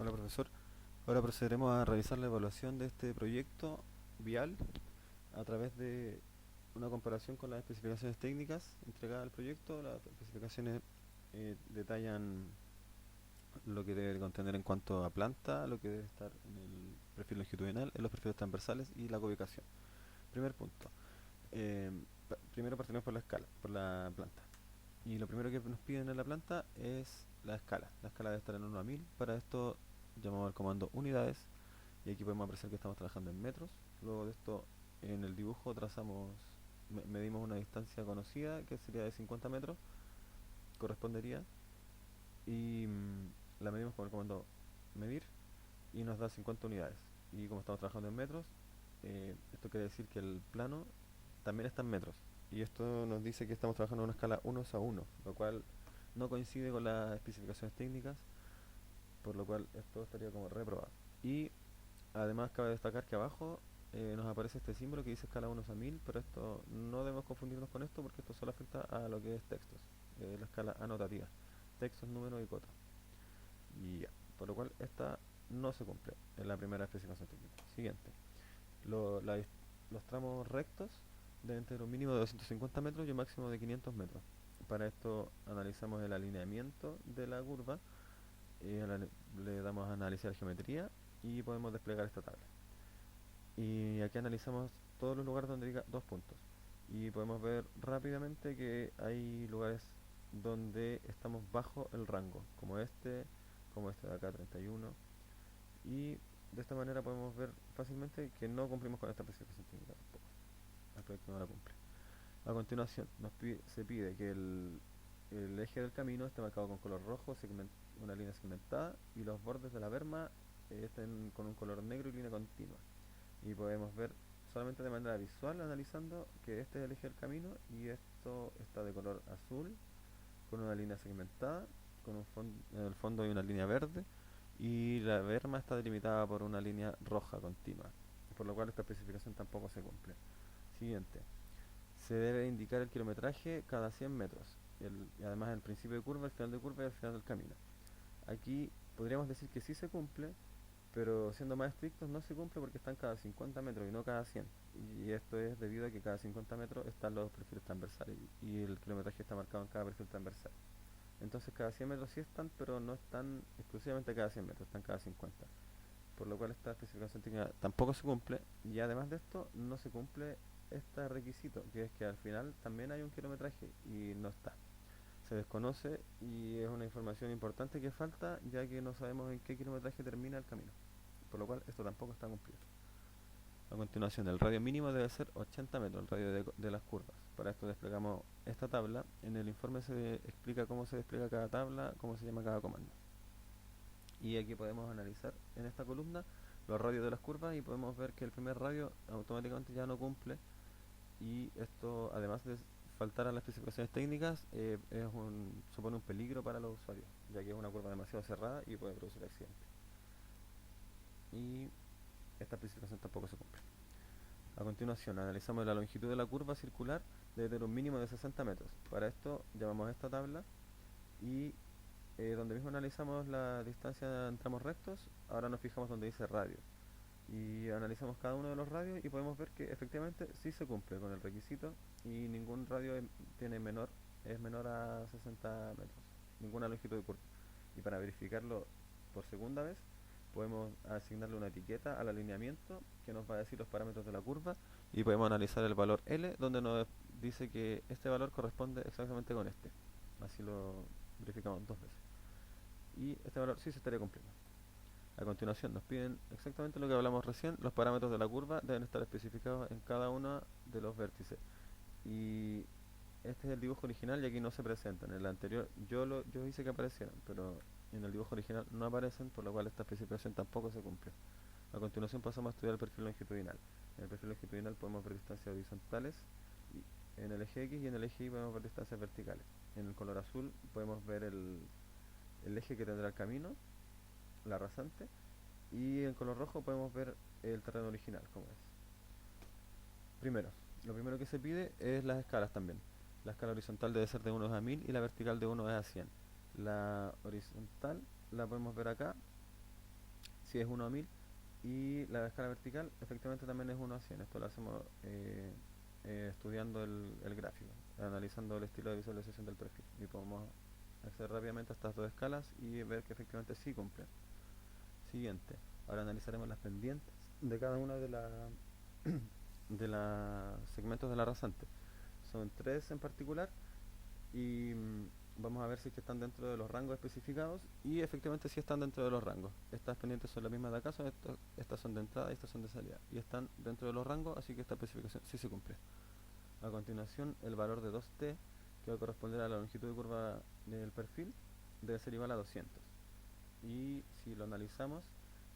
Hola profesor, ahora procederemos a realizar la evaluación de este proyecto vial a través de una comparación con las especificaciones técnicas entregadas al proyecto. Las especificaciones detallan lo que debe contener en cuanto a planta, lo que debe estar en el perfil longitudinal, en los perfiles transversales y la ubicación. Primer punto. eh, Primero partiremos por la escala, por la planta. Y lo primero que nos piden en la planta es la escala. La escala debe estar en 1 a 1000. Para esto llamamos al comando unidades. Y aquí podemos apreciar que estamos trabajando en metros. Luego de esto, en el dibujo medimos una distancia conocida que sería de 50 metros, correspondería. Y la medimos con el comando medir y nos da 50 unidades. Y como estamos trabajando en metros, esto quiere decir que el plano también está en metros. Y esto nos dice que estamos trabajando en una escala 1:1, lo cual no coincide con las especificaciones técnicas, por lo cual esto estaría como reprobado. Y además cabe destacar que abajo nos aparece este símbolo que dice escala 1:1000, pero esto no debemos confundirnos con esto porque esto solo afecta a lo que es textos, la escala anotativa, textos, números y cotas. Y ya, por lo cual esta no se cumple en la primera especificación técnica. Siguiente. Lo- la los tramos rectos deben tener un mínimo de 250 metros y un máximo de 500 metros. Para esto analizamos el alineamiento de la curva, le damos a analizar geometría y podemos desplegar esta tabla. Y aquí analizamos todos los lugares donde diga 2 puntos. Y podemos ver rápidamente que hay lugares donde estamos bajo el rango, como este de acá 31. Y de esta manera podemos ver fácilmente que no cumplimos con esta especificación técnica tampoco. El proyecto no la cumple. A continuación, se pide que el eje del camino esté marcado con color rojo, una línea segmentada, y los bordes de la berma estén con un color negro y línea continua. Y podemos ver solamente de manera visual, analizando, que este es el eje del camino y esto está de color azul, con una línea segmentada, en el fondo hay una línea verde y la berma está delimitada por una línea roja continua, por lo cual esta especificación tampoco se cumple. Siguiente. Se debe indicar el kilometraje cada 100 metros, y además el principio de curva, el final de curva y el final del camino. Aquí podríamos decir que sí se cumple, pero siendo más estrictos no se cumple porque están cada 50 metros y no cada 100. Y esto es debido a que cada 50 metros están los perfiles transversales y el kilometraje está marcado en cada perfil transversal. Entonces cada 100 metros sí están, pero no están exclusivamente cada 100 metros, están cada 50. Por lo cual esta especificación técnica tampoco se cumple, y además de esto no se cumple este requisito, que es que al final también hay un kilometraje y no está. Se desconoce y es una información importante que falta, ya que no sabemos en qué kilometraje termina el camino, por lo cual esto tampoco está cumplido. A continuación, el radio mínimo debe ser 80 metros, el radio de las curvas. Para esto desplegamos esta tabla. En el informe se explica cómo se despliega cada tabla, cómo se llama cada comando. Y aquí podemos analizar en esta columna los radios de las curvas y podemos ver que el primer radio automáticamente ya no cumple, y esto, además de faltar a las especificaciones técnicas, supone un peligro para los usuarios, ya que es una curva demasiado cerrada y puede producir accidentes. Y esta especificación tampoco se cumple. A continuación, analizamos la longitud de la curva circular, debe tener un mínimo de 60 metros. Para esto llamamos a esta tabla y donde mismo analizamos la distancia en tramos rectos, ahora nos fijamos donde dice radio. Y analizamos cada uno de los radios y podemos ver que efectivamente sí se cumple con el requisito y ningún radio es menor a 60 metros, ninguna longitud de curva. Y para verificarlo por segunda vez, podemos asignarle una etiqueta al alineamiento que nos va a decir los parámetros de la curva, y podemos analizar el valor L, donde nos dice que este valor corresponde exactamente con este. Así lo verificamos 2 veces. Y este valor sí se estaría cumpliendo. A continuación nos piden exactamente lo que hablamos recién: los parámetros de la curva deben estar especificados en cada uno de los vértices. Y este es el dibujo original y aquí no se presentan. En el anterior yo hice que aparecieran, pero en el dibujo original no aparecen, por lo cual esta especificación tampoco se cumple. A continuación pasamos a estudiar el perfil longitudinal. En el perfil longitudinal podemos ver distancias horizontales en el eje X, y en el eje Y podemos ver distancias verticales. En el color azul podemos ver el eje que tendrá el camino, la rasante, y en color rojo podemos ver el terreno original, como es. Primero, lo primero que se pide es las escalas también. La escala horizontal debe ser de 1 a 1000 y la vertical de 1 a 100. La horizontal la podemos ver acá, si es 1 a 1000, y la escala vertical efectivamente también es 1 a 100. Esto lo hacemos estudiando el gráfico, analizando el estilo de visualización del perfil, y podemos acceder rápidamente a estas dos escalas y ver que efectivamente sí cumplen. Siguiente, ahora analizaremos las pendientes de cada una de las de los segmentos de la rasante. Son tres en particular, y vamos a ver si es que están dentro de los rangos especificados, y efectivamente sí están dentro de los rangos. Estas pendientes son las mismas de acá, estas son de entrada y estas son de salida, y están dentro de los rangos, así que esta especificación sí se cumple. A continuación, el valor de 2t, que va a corresponder a la longitud de curva del perfil, debe ser igual a 200. Y si lo analizamos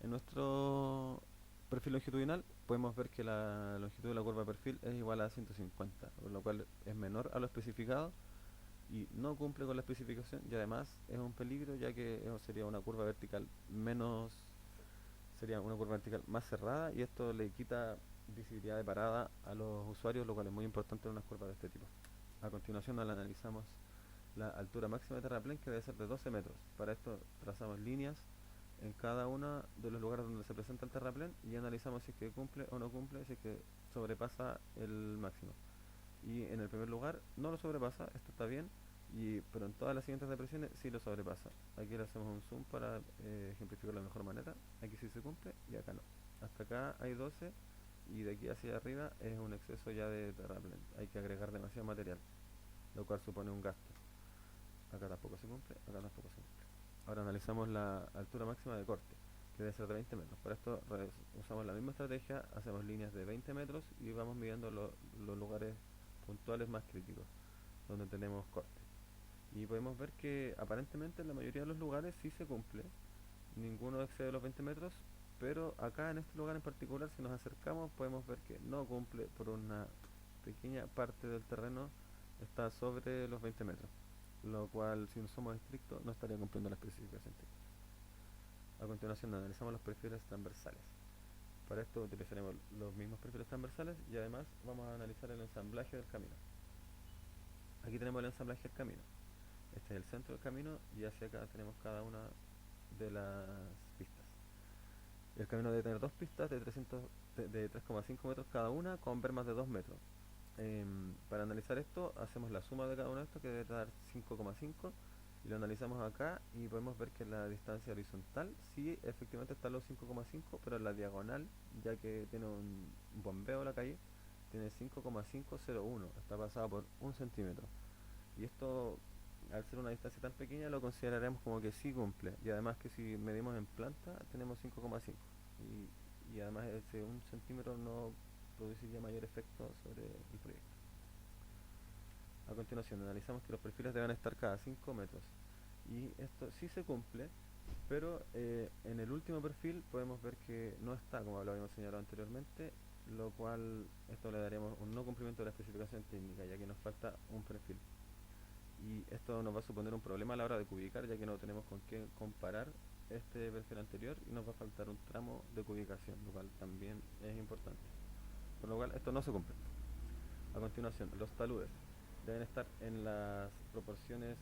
en nuestro perfil longitudinal, podemos ver que la longitud de la curva de perfil es igual a 150, por lo cual es menor a lo especificado y no cumple con la especificación, y además es un peligro, ya que eso sería una curva vertical sería una curva vertical más cerrada, y esto le quita visibilidad de parada a los usuarios, lo cual es muy importante en unas curvas de este tipo. A continuación analizamos la altura máxima de terraplén, que debe ser de 12 metros. Para esto trazamos líneas en cada uno de los lugares donde se presenta el terraplén y analizamos si es que cumple o no cumple, si es que sobrepasa el máximo. Y en el primer lugar no lo sobrepasa, esto está bien, pero en todas las siguientes depresiones sí lo sobrepasa. Aquí le hacemos un zoom para ejemplificarlo de mejor manera. Aquí sí se cumple y acá no. Hasta acá hay 12, y de aquí hacia arriba es un exceso ya de terraplén. Hay que agregar demasiado material, lo cual supone un gasto. Acá tampoco se cumple, acá tampoco se cumple. Ahora analizamos la altura máxima de corte, que debe ser de 20 metros. Para esto usamos la misma estrategia, hacemos líneas de 20 metros y vamos midiendo los lugares puntuales más críticos, donde tenemos corte. Y podemos ver que aparentemente en la mayoría de los lugares sí se cumple, ninguno excede los 20 metros, pero acá en este lugar en particular, si nos acercamos, podemos ver que no cumple por una pequeña parte del terreno, está sobre los 20 metros, lo cual, si no somos estrictos, no estaría cumpliendo la especificación técnica. A continuación analizamos los perfiles transversales. Para esto utilizaremos los mismos perfiles transversales, y además vamos a analizar el ensamblaje del camino. Aquí tenemos el ensamblaje del camino. Este es el centro del camino, y hacia acá tenemos cada una de las pistas. El camino debe tener dos pistas de 3,5 metros cada una, con bermas de 2 metros. Para analizar esto, hacemos la suma de cada uno de estos, que debe dar 5,5, y lo analizamos acá y podemos ver que la distancia horizontal sí efectivamente está a los 5,5, pero en la diagonal, ya que tiene un bombeo la calle, tiene 5,501, está pasada por 1 centímetro. Y esto, al ser una distancia tan pequeña, lo consideraremos como que sí cumple, y además que si medimos en planta tenemos 5,5, y además ese 1 centímetro no produciría mayor efecto sobre el proyecto. A continuación analizamos que los perfiles deben estar cada 5 metros, y esto sí se cumple, pero en el último perfil podemos ver que no está, como lo habíamos señalado anteriormente, lo cual esto le daríamos un no cumplimiento de la especificación técnica, ya que nos falta un perfil. Y esto nos va a suponer un problema a la hora de cubicar, ya que no tenemos con qué comparar este perfil anterior, y nos va a faltar un tramo de cubicación, lo cual también es importante, por lo cual esto no se cumple. A continuación, los taludes deben estar en las proporciones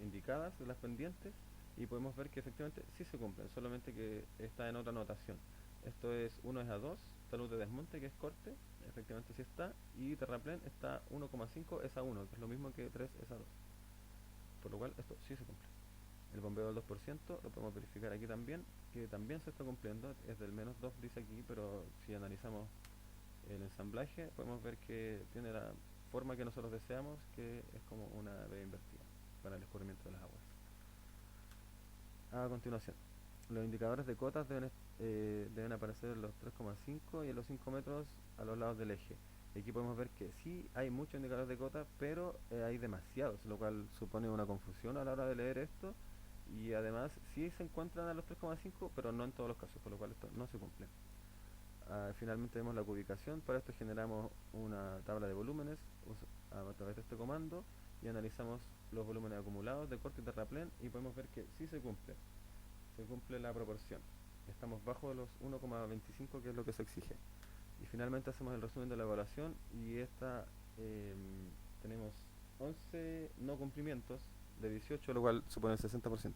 indicadas de las pendientes, y podemos ver que efectivamente sí se cumplen, solamente que está en otra notación. Esto es 1 es a 2, talud de desmonte, que es corte, efectivamente sí está, y terraplén está 1,5 es a 1, que es lo mismo que 3 es a 2, por lo cual esto sí se cumple. El bombeo del 2% lo podemos verificar aquí también, que también se está cumpliendo, es del menos 2 dice aquí, pero si analizamos el ensamblaje podemos ver que tiene la forma que nosotros deseamos, que es como una B invertida para el escurrimiento de las aguas. A continuación, los indicadores de cotas deben aparecer en los 3,5 y en los 5 metros a los lados del eje. Aquí podemos ver que sí hay muchos indicadores de cotas, pero hay demasiados, lo cual supone una confusión a la hora de leer esto, y además sí se encuentran a los 3,5, pero no en todos los casos, por lo cual esto no se cumple. Finalmente vemos la cubicación. Para esto generamos una tabla de volúmenes a través de este comando, y analizamos los volúmenes acumulados de corte y terraplén, y podemos ver que sí se cumple la proporción. Estamos bajo de los 1,25, que es lo que se exige. Y finalmente hacemos el resumen de la evaluación, y tenemos 11 no cumplimientos de 18, lo cual supone el 60%.